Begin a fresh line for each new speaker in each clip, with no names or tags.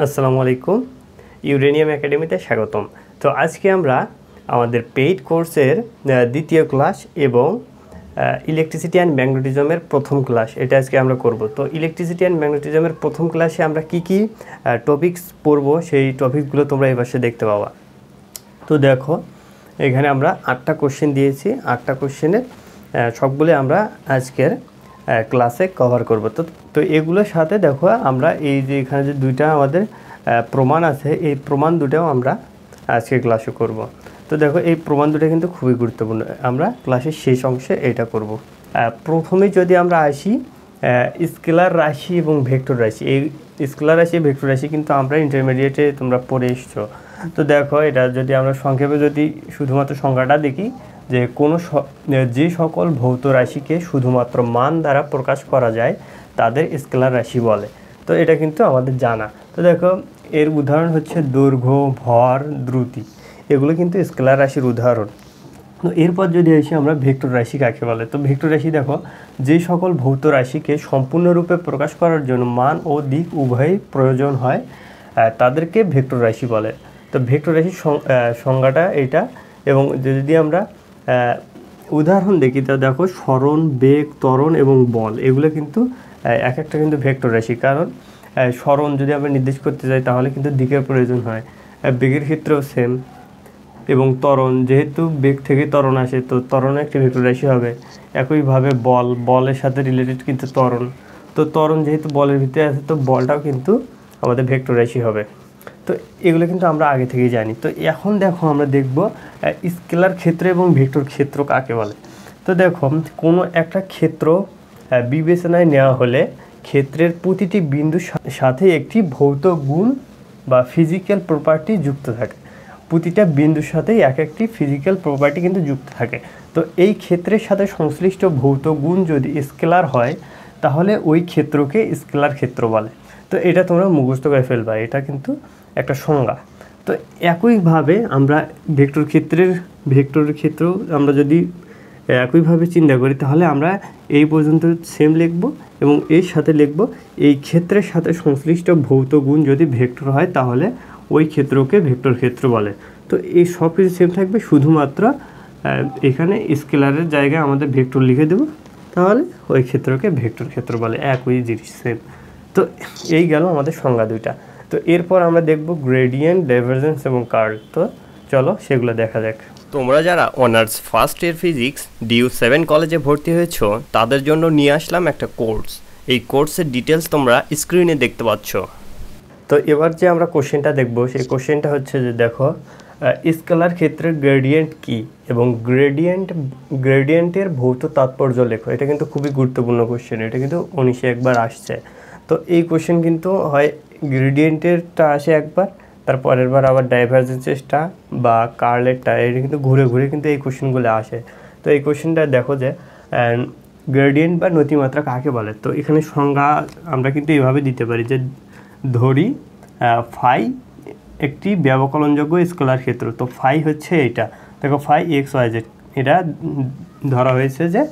আসসালামু আলাইকুম, ইউরেনিয়াম একাডেমিতে স্বাগতম। তো আজকে আমরা আমাদের পেইড কোর্সের দ্বিতীয় ক্লাস এবং ইলেকট্রিসিটি অ্যান্ড ম্যাগনেটিজমের প্রথম ক্লাস এটা আজকে আমরা করব। তো ইলেকট্রিসিটি অ্যান্ড ম্যাগনেটিজমের প্রথম ক্লাসে আমরা কি টপিকস পড়ব সেই টপিকগুলো তোমরা এই পাশে দেখতে পাবা। তো দেখো, এখানে আমরা 8টা কোশ্চেন দিয়েছি। 8টা কোশ্চেনের সবগুলো আমরা আজকের ক্লাসে কভার করব। তো এগুলোর সাথে দেখো আমরা এই যে এখানে যে দুইটা আমাদের প্রমাণ আছে, এই প্রমাণ দুটাও আমরা আজকের ক্লাসে করব। তো দেখো, এই প্রমাণ দুটো কিন্তু খুবই গুরুত্বপূর্ণ, আমরা ক্লাসের শেষ অংশে এটা করব। প্রথমে যদি আমরা আসি স্কেলার রাশি এবং ভেক্টর রাশি। এই স্কেলার রাশি ভেক্টর রাশি কিন্তু আমরা ইন্টারমিডিয়েটে তোমরা পড়ে এসছো। তো দেখো, এটা যদি আমরা সংক্ষেপে যদি শুধুমাত্র সংজ্ঞাটা দেখি, যে যে সকল ভৌত রাশিকে শুধুমাত্র মান দ্বারা প্রকাশ করা যায় তাদের স্কেলার রাশি বলে। তো এটা কিন্তু আমাদের জানা। তো দেখো, এর উদাহরণ হচ্ছে দৈর্ঘ্য, ভর, দ্রুতি, এগুলো কিন্তু স্কেলার রাশির উদাহরণ। তো এরপর যদি আসি আমরা ভেক্টর রাশি কাকে বলে। তো ভেক্টর রাশি দেখো, যে সকল ভৌত রাশিকে সম্পূর্ণরূপে প্রকাশ করার জন্য মান ও দিক উভয়ই প্রয়োজন হয় তাদেরকে ভেক্টর রাশি বলে। তো ভেক্টর রাশির সংজ্ঞাটা এটা। এবং যদি আমরা উদাহরণ দেখি, তো দেখো সরণ, বেগ, ত্বরণ এবং বল, এগুলো কিন্তু এক একটা কিন্তু ভেক্টর রাশি। কারণ সরণ যদি আমরা নির্দেশ করতে যাই তাহলে কিন্তু দিকের প্রয়োজন হয়। বেগের ক্ষেত্রেও সেম। এবং ত্বরণ, যেহেতু বেগ থেকে ত্বরণ আসে, তো ত্বরণও একটি ভেক্টর রাশি হবে। একইভাবে বলের সাথে রিলেটেড কিন্তু ত্বরণ। তো ত্বরণ যেহেতু বলের ভিতরে আছে, তো বলটাও কিন্তু আমাদের ভেক্টর রাশি হবে। তো এগুলো কিন্তু আমরা আগে থেকেই জানি। তো এখন দেখো, আমরা দেখব স্কেলার ক্ষেত্র এবং ভেক্টর ক্ষেত্র কাকে বলে। তো দেখো, কোনো একটা ক্ষেত্র বিবেচনায় নেওয়া হলে ক্ষেত্রের প্রতিটি বিন্দুর সাথে একটি ভৌত গুণ বা ফিজিক্যাল প্রপার্টি যুক্ত থাকে। প্রতিটা বিন্দুর সাথেই এক একটি ফিজিক্যাল প্রপার্টি কিন্তু যুক্ত থাকে। তো এই ক্ষেত্রের সাথে সংশ্লিষ্ট ভৌত গুণ যদি স্কেলার হয় তাহলে ওই ক্ষেত্রকে স্কেলার ক্ষেত্র বলে। তো এটা তোমরা মুখস্থ করে ফেলবা, এটা কিন্তু একটা সংজ্ঞা। তো একইভাবে আমরা ভেক্টর ক্ষেত্র আমরা যদি একইভাবে চিন্তা করি তাহলে আমরা এই পর্যন্ত সেম লিখব এবং এর সাথে লিখব এই ক্ষেত্রের সাথে সংশ্লিষ্ট ভৌত গুণ যদি ভেক্টর হয় তাহলে ওই ক্ষেত্রকে ভেক্টর ক্ষেত্র বলে। তো এই সব কিছু সেম থাকবে, শুধুমাত্র এখানে স্কেলারের জায়গায় আমাদের ভেক্টর লিখে দেব, তাহলে ওই ক্ষেত্রকে ভেক্টর ক্ষেত্র বলে। একই জিনিস সেম। তো এই গেল আমাদের সংজ্ঞা দুইটা। তো এরপর আমরা দেখব গ্রেডিয়েন্ট, ডাইভারজেন্স এবং কার্ল। তো চলো সেগুলো দেখা যাক। তোমরা যারা honours first year physics DU7 কলেজে ভর্তি হয়েছ তাদের জন্য নিয়ে আসলাম একটা কোর্স। এই কোর্সের ডিটেলস তোমরা স্ক্রিনে দেখতে পাচ্ছ। তো এবার যে আমরা কোশ্চেনটা দেখব, সেই কোশ্চেনটা হচ্ছে যে দেখো, স্কেলার ক্ষেত্রের গ্রেডিয়েন্ট কি এবং গ্রেডিয়েন্টের ভৌত তাৎপর্য লেখো। এটা কিন্তু খুবই গুরুত্বপূর্ণ কোশ্চেন, এটা কিন্তু 19-এ একবার আসছে। তো এই কোশ্চেন কিন্তু হয় গ্রেডিয়েন্টেরটা আসে একবার, তারপরের বার আবার ডাইভারজেন্সেসটা বা কার্লেরটা, এটা কিন্তু ঘুরে ঘুরে কিন্তু এই কোশ্চেনগুলো আসে। তো এই কোশ্চেনটা দেখো যে গ্রেডিয়েন্ট বা নতিমাত্রা কাকে বলে। তো এখানে সংজ্ঞা আমরা কিন্তু এইভাবে দিতে পারি যে ধরি ফাই একটি ব্যবকলনযোগ্য স্কেলার ক্ষেত্র। তো ফাই হচ্ছে এইটা, দেখো ফাই XYZ, এটা ধরা হয়েছে যে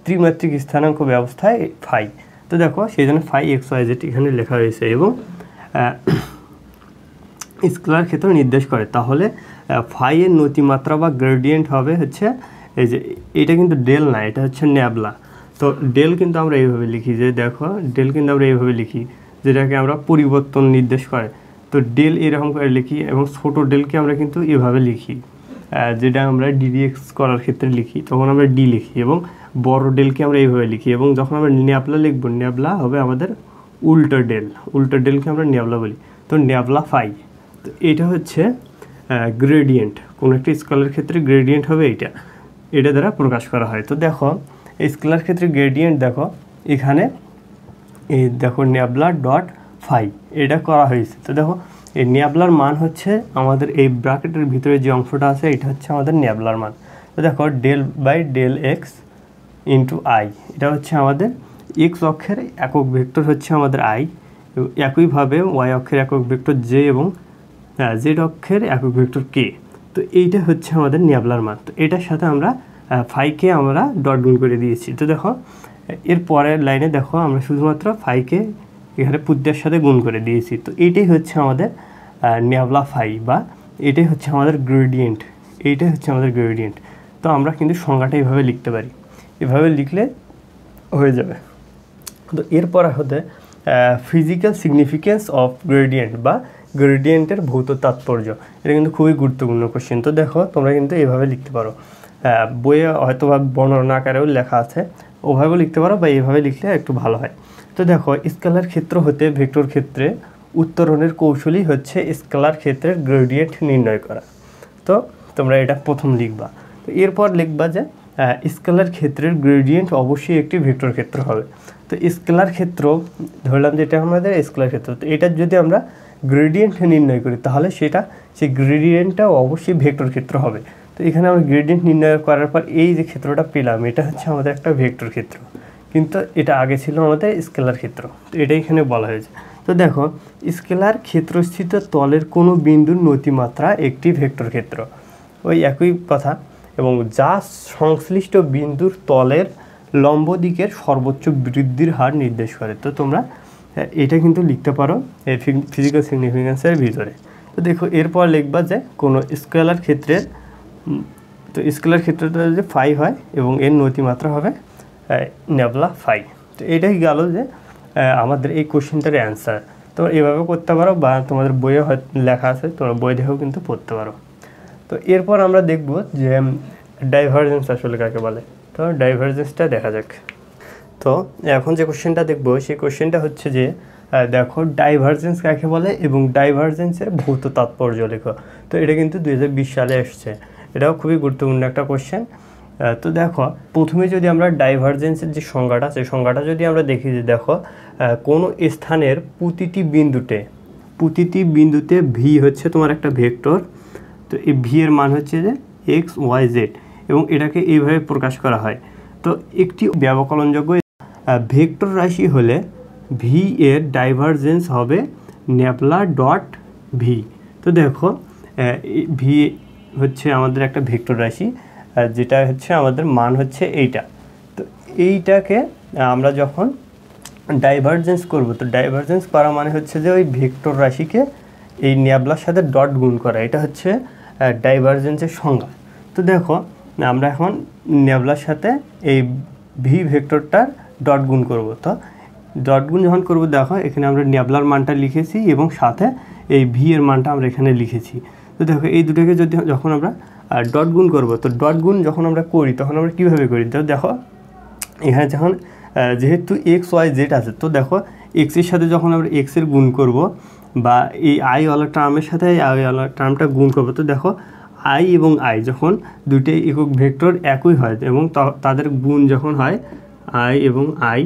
ত্রিমাত্রিক স্থানাঙ্ক ব্যবস্থায় ফাই। তো দেখো, সেই জন্য ফাই XYZ এখানে লেখা হয়েছে এবং স্কেলার ক্ষেত্র নির্দেশ করে। তাহলে ফাই এর নতিমাত্রা বা গ্রেডিয়েন্ট হবে হচ্ছে এই যে, এটা কিন্তু ডেল না, এটা হচ্ছে ন্যাবলা। তো ডেল কিন্তু আমরা এইভাবে লিখি, যে দেখো ডেল কিন্তু আমরা এইভাবে লিখি, যেটাকে আমরা পরিবর্তন নির্দেশ করে। তো ডেল এরকম করে লিখি এবং ছোটো ডেলকে আমরা কিন্তু এভাবে লিখি, যেটা আমরা DDX করার ক্ষেত্রে লিখি তখন আমরা ডি লিখি, এবং বড় ডেলকে আমরা এইভাবে লিখি। এবং যখন আমরা ন্যাবলা লিখব, ন্যাবলা হবে আমাদের উল্টো ডেলকে আমরা ন্যাবলা বলি। তো ন্যাবলা ফাই। তো এটা হচ্ছে গ্রেডিয়েন্ট, কোনো একটা স্কেলার ক্ষেত্রে গ্রেডিয়েন্ট হবে এটা দ্বারা প্রকাশ করা হয়। তো দেখো, এই স্কেলার ক্ষেত্রে গ্রেডিয়েন্ট দেখো এখানে এই দেখো ন্যাবলা ডট ফাই এটা করা হয়েছে। তো দেখো, এই ন্যাবলার মান হচ্ছে আমাদের এই ব্র্যাকেটের ভিতরে যে অংশটা আছে, এটা হচ্ছে আমাদের ন্যাবলার মান। তো দেখো del by del x into i, এটা হচ্ছে আমাদের এক্স অক্ষের একক ভেক্টর হচ্ছে আমাদের আই, একইভাবে ওয়াই অক্ষের একক ভেক্টর জে এবং জেড অক্ষের একক ভেক্টর কে। তো এইটা হচ্ছে আমাদের ন্যাবলার মান। তো এটার সাথে আমরা ফাইকে আমরা ডট গুণ করে দিয়েছি। তো দেখো, এর পরের লাইনে দেখো আমরা শুধুমাত্র ফাইকে এখানে পুদ্যার সাথে গুণ করে দিয়েছি। তো এটাই হচ্ছে আমাদের ন্যাবলা ফাই বা এটাই হচ্ছে আমাদের গ্রেডিয়েন্ট, এইটাই হচ্ছে আমাদের গ্রেডিয়েন্ট। তো আমরা কিন্তু সংজ্ঞাটা এইভাবে লিখতে পারি, এভাবে লিখলে হয়ে যাবে। তো এরপর হতে ফিজিক্যাল সিগনিফিকেন্স অফ গ্রেডিয়েন্ট বা গ্রেডিয়েন্টের ভৌত তাৎপর্য, এটা কিন্তু খুবই গুরুত্বপূর্ণ কোশ্চেন। তো দেখো তোমরা কিন্তু এইভাবে লিখতে পারো, বইয়ে হয়তো বা বর্ণনা আকারেও লেখা আছে, ওভাবেও লিখতে পারো বা এইভাবে লিখলে একটু ভালো হয়। তো দেখো স্কেলার ক্ষেত্র হতে ভেক্টর ক্ষেত্রে উত্তরণের কৌশলই হচ্ছে স্কেলার ক্ষেত্রের গ্রেডিয়েন্ট নির্ণয় করা। তো তোমরা এটা প্রথম লিখবা। তো এরপর লিখবা যে স্কেলার ক্ষেত্রের গ্রেডিয়েন্ট অবশ্যই একটি ভেক্টর ক্ষেত্র হবে। তো স্কেলার ক্ষেত্র ধরলাম যে এটা আমাদের স্কেলার ক্ষেত্র, তো এটার যদি আমরা গ্রেডিয়েন্ট নির্ণয় করি তাহলে সেই গ্রেডিয়েন্টটা অবশ্যই ভেক্টর ক্ষেত্র হবে। তো এখানে আমরা গ্রেডিয়েন্ট নির্ণয় করার পর এই যে ক্ষেত্রটা পেলাম, এটা হচ্ছে আমাদের একটা ভেক্টর ক্ষেত্র, কিন্তু এটা আগে ছিল আমাদের স্কেলার ক্ষেত্র। তো এটা এখানে বলা হয়েছে। তো দেখো স্কেলার ক্ষেত্রস্থিত তলের কোনো বিন্দুর নতিমাত্রা একটি ভেক্টর ক্ষেত্র, ওই একই কথা, এবং যা সংশ্লিষ্ট বিন্দুর তলের লম্ব দিকের সর্বোচ্চ বৃদ্ধির হার নির্দেশ করে। তো তোমরা এটা কিন্তু লিখতে পারো এই ফিজিক্যাল সিগনিফিকেন্সের ভিতরে। তো দেখো এরপর লিখবা যে কোনো স্কেলার ক্ষেত্রের, তো স্কেলার ক্ষেত্রটা যে ফাই হয় এবং এর নতিমাত্রা হবে ন্যাবলা ফাই। তো এটাই গেল যে আমাদের এই কোশ্চেনটার অ্যান্সার। তোমরা এভাবে করতে পারো বা তোমাদের বইয়ে লেখা আছে, তোমরা বই দেখেও কিন্তু পড়তে পারো। তো এরপর আমরা দেখব যে ডাইভারজেন্স আসলে কাকে বলে। তো ডাইভারজেন্সটা দেখা যাক। তো এখন যে কোশ্চেনটা দেখবো সেই কোশ্চেনটা হচ্ছে যে দেখো ডাইভারজেন্স কাকে বলে এবং ডাইভারজেন্সের ভৌত তাৎপর্য লেখো। তো এটা কিন্তু 2020 সালে এসছে, এটাও খুবই গুরুত্বপূর্ণ একটা কোশ্চেন। তো দেখো প্রথমে যদি আমরা ডাইভারজেন্সের যে সংজ্ঞাটা, সেই সংজ্ঞাটা যদি আমরা দেখি যে দেখো কোনো স্থানের প্রতিটি বিন্দুতে ভি হচ্ছে তোমার একটা ভেক্টর। তো এই ভি এর মান হচ্ছে যে এক্স ওয়াই জেড, এবং এটাকে এইভাবে প্রকাশ করা হয়। তো একটি ব্যবকলনযোগ্য ভেক্টর রাশি হলে ভি এর ডাইভারজেন্স হবে ন্যাবলা ডট ভি। তো দেখো ভি হচ্ছে আমাদের একটা ভেক্টর রাশি, যেটা হচ্ছে আমাদের মান হচ্ছে এইটা। তো এইটাকে আমরা যখন ডাইভারজেন্স করব, তো ডাইভারজেন্স করা মানে হচ্ছে যে ওই ভেক্টর রাশিকে এই ন্যাবলার সাথে ডট গুণ করা, এটা হচ্ছে ডাইভারজেন্সের সংজ্ঞা। তো দেখো আমরা এখন ন্যাবলার সাথে এই ভি ভেক্টরটার ডট গুণ করব। তো ডট গুণ যখন করব দেখো এখানে আমরা ন্যাবলার মানটা লিখেছি এবং সাথে এই ভি এর মানটা আমরা এখানে লিখেছি। তো দেখো এই দুটোকে যখন আমরা ডট গুণ করব, তো ডট গুণ যখন আমরা করি তখন আমরা কীভাবে করি, তো দেখো এখানে যখন যেহেতু এক্স ওয়াই জেড আছে, তো দেখো এক্সের সাথে যখন আমরা এক্সের গুণ করব বা এই আইওয়ালা টার্মের সাথে এই আইওয়ালা টার্মটা গুণ করব, তো দেখো আই এবং আই যখন দুইটাই একক ভেক্টর একই হয় এবং তাদের গুণ যখন হয় আই এবং আই,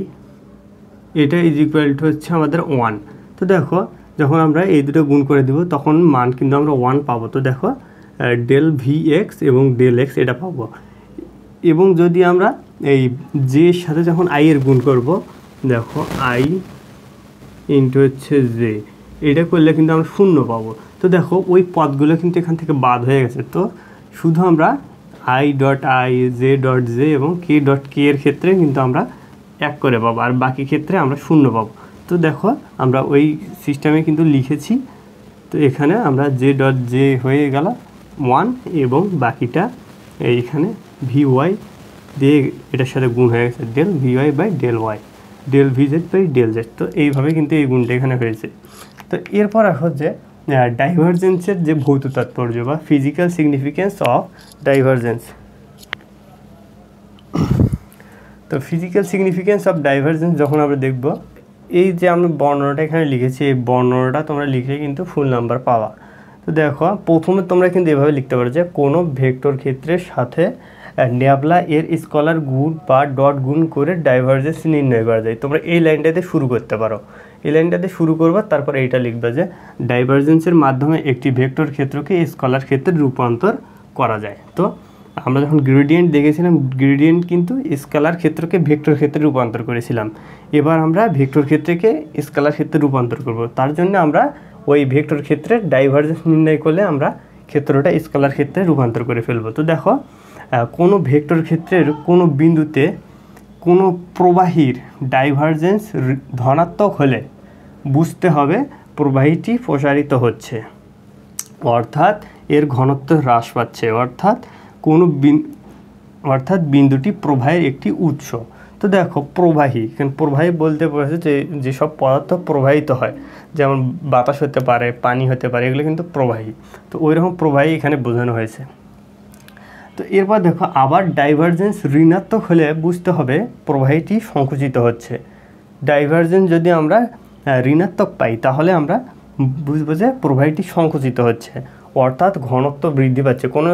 এটা ইজ ইকুয়াল টু হচ্ছে আমাদের 1। তো দেখো যখন আমরা এই দুটো গুণ করে দেব তখন মান কিন্তু আমরা 1 পাবো। তো দেখো ডেল ভি এক্স এবং ডেল এক্স এটা পাবো। এবং যদি আমরা এই জে এর সাথে যখন আই এর গুণ করব, দেখো আই ইন্টু হচ্ছে জে, এটা করলে কিন্তু আমরা 0 পাবো। তো দেখো ওই পদগুলো কিন্তু এখান থেকে বাদ হয়ে গেছে। তো শুধু আমরা I dot I, J dot J এবং কে ডট কে এর ক্ষেত্রে কিন্তু আমরা 1 করে পাবো, আর বাকি ক্ষেত্রে আমরা 0 পাবো। তো দেখো আমরা ওই সিস্টেমে কিন্তু লিখেছি। তো এখানে আমরা জে ডট জে হয়ে গেল 1 এবং বাকিটা এইখানে ভি ওয়াই দিয়ে এটার সাথে গুণ হয়ে গেছে del v y by del y, del v z by del z. তো এইভাবে কিন্তু এই গুণটা এখানে হয়েছে। তো এরপর হচ্ছে ডাইভারজেন্সের যে ভৌত তাৎপর্য বা ফিজিক্যাল সিগনিফিকেন্স অফ ডাইভারজেন্স। তো ফিজিক্যাল সিগনিফিকেন্স অফ ডাইভারজেন্স যখন আমরা দেখব, এই যে আমরা বর্ণনাটা এখানে লিখেছি, এই বর্ণনাটা তোমরা লিখলে কিন্তু ফুল নাম্বার পাওয়া। তো দেখো প্রথমে তোমরা কিন্তু এভাবে লিখতে পারো যে কোনো ভেক্টর ক্ষেত্রের সাথে ন্যাবলা এর স্কলার গুণ বা ডট গুণ করে ডাইভারজেন্স নির্ণয় করা যায়। তোমরা এই লাইনটাতে শুরু করতে পারো, এই লাইনটাতে শুরু করবা, তারপর এইটা লিখবে যে ডাইভারজেন্সের মাধ্যমে একটি ভেক্টর ক্ষেত্রকে স্কলার ক্ষেত্রে রূপান্তর করা যায়। তো আমরা যখন গ্রেডিয়েন্ট দেখেছিলাম, গ্রেডিয়েন্ট কিন্তু স্কেলার ক্ষেত্রকে ভেক্টর ক্ষেত্রে রূপান্তর করেছিলাম। এবার আমরা ভেক্টর ক্ষেত্রকে স্কেলার ক্ষেত্রে রূপান্তর করব। তার জন্য আমরা ওই ভেক্টর ক্ষেত্রে ডাইভারজেন্স নির্ণয় করলে আমরা ক্ষেত্রটা স্কেলার ক্ষেত্রে রূপান্তর করে ফেলবো। তো দেখো কোনো ভেক্টর ক্ষেত্রের কোনো বিন্দুতে কোনো প্রবাহীর ডাইভারজেন্স ধনাত্মক হলে, বুঝতে হবে প্রবাহীটি প্রসারিত হচ্ছে, অর্থাৎ এর ঘনত্ব হ্রাস পাচ্ছে, অর্থাৎ বিন্দুটি প্রবাহের একটি উৎস। তো দেখো প্রবাহী, এখানে প্রবাহী বলতে বলেছে যে যেসব পদার্থ প্রবাহিত হয়, যেমন বাতাস হতে পারে, পানি হতে পারে, এগুলো কিন্তু প্রবাহী। তো ওই রকম প্রবাহী এখানে বোঝানো হয়েছে। তো এরপর দেখো আবার ডাইভারজেন্স ঋণাত্মক হলে বুঝতে হবে প্রবাহীটি সংকুচিত হচ্ছে। ডাইভারজেন্স যদি আমরা ঋণাত্মক পাই তাহলে আমরা বুঝবো যে প্রবাহীটি সংকুচিত হচ্ছে, অর্থাৎ ঘনত্ব বৃদ্ধি পাচ্ছে। কোনো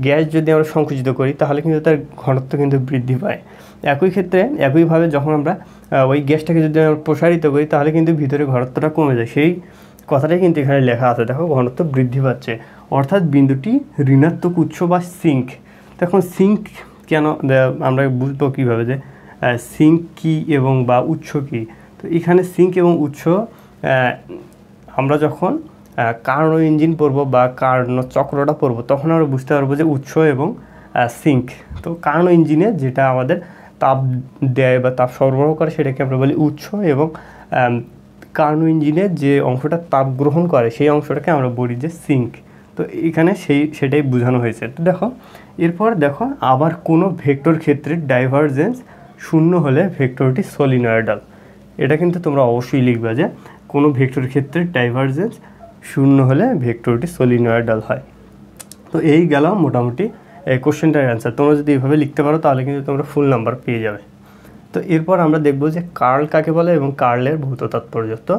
গ্যাস যদি আমরা সংকুচিত করি তাহলে কিন্তু তার ঘনত্ব কিন্তু বৃদ্ধি পায়। একই ক্ষেত্রে একইভাবে যখন আমরা ওই গ্যাসটাকে যদি আমরা প্রসারিত করি তাহলে কিন্তু ভিতরে ঘনত্বটা কমে যায়। সেই কথাটাই কিন্তু এখানে লেখা আছে, দেখো ঘনত্ব বৃদ্ধি পাচ্ছে, অর্থাৎ বিন্দুটি ঋণাত্মক উৎস বা সিঙ্ক। তখন সিঙ্ক কেন আমরা বুঝবো কীভাবে যে সিঙ্ক কী এবং বা উৎস কী। তো এখানে সিঙ্ক এবং উৎস আমরা যখন কার্নো ইঞ্জিন পড়বো বা কার্নো চক্রটা পড়বো তখন আমরা বুঝতে পারবো যে উৎস এবং সিঙ্ক। তো কার্নো ইঞ্জিনে যেটা আমাদের তাপ দেয় বা তাপ সরবরাহ করে সেটাকে আমরা বলি উৎস, এবং কার্নো ইঞ্জিনের যে অংশটা তাপ গ্রহণ করে সেই অংশটাকে আমরা বলি যে সিঙ্ক। তো এখানে সেটাই বোঝানো হয়েছে। তো দেখো এরপর দেখো আবার কোনো ভেক্টর ক্ষেত্রে ডাইভারজেন্স শূন্য হলে ভেক্টরটি সলিনয়েডাল। এটা কিন্তু তোমরা অবশ্যই লিখবে যে কোনো ভেক্টর ক্ষেত্রে ডাইভারজেন্স শূন্য হলে ভেক্টরটি সলিনয়েডাল হয়। তো এই গেল মোটামুটি এই কোশ্চেনটার অ্যান্সার। তোমরা যদি এইভাবে লিখতে পারো তাহলে কিন্তু তোমরা ফুল নাম্বার পেয়ে যাবে। তো এরপর আমরা দেখব যে কার্ল কাকে বলে এবং কার্লের ভৌত তাৎপর্য। তো